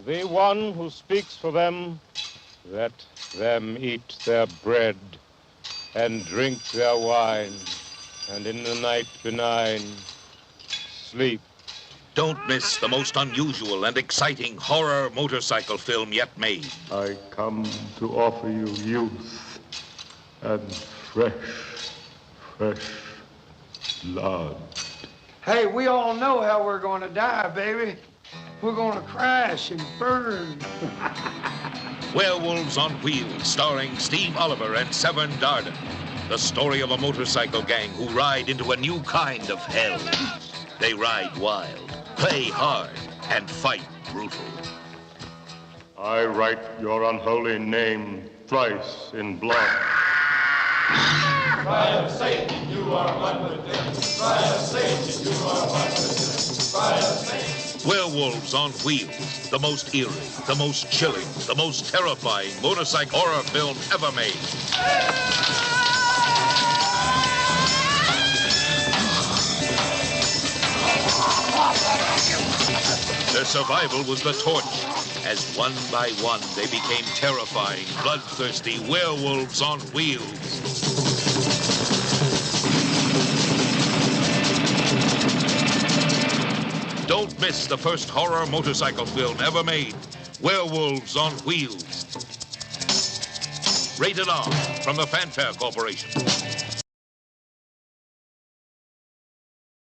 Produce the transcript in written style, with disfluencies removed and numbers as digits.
The one who speaks for them, let them eat their bread and drink their wine, and in the night benign, sleep. Don't miss the most unusual and exciting horror motorcycle film yet made. I come to offer you youth and fresh blood. Hey, we all know how we're gonna die, baby. We're gonna crash and burn. Werewolves on Wheels, starring Steve Oliver and Severn Darden. The story of a motorcycle gang who ride into a new kind of hell. They ride wild, play hard, and fight brutal. I write your unholy name thrice in blood. Cry of Satan, you are one with them. Cry of Satan, you are one with them. Cry of Satan. Werewolves on Wheels, the most eerie, the most chilling, the most terrifying motorcycle horror film ever made. Their survival was the torch, as one by one they became terrifying, bloodthirsty werewolves on wheels. Don't miss the first horror motorcycle film ever made, Werewolves on Wheels. Rated R from the Fanfare Corporation.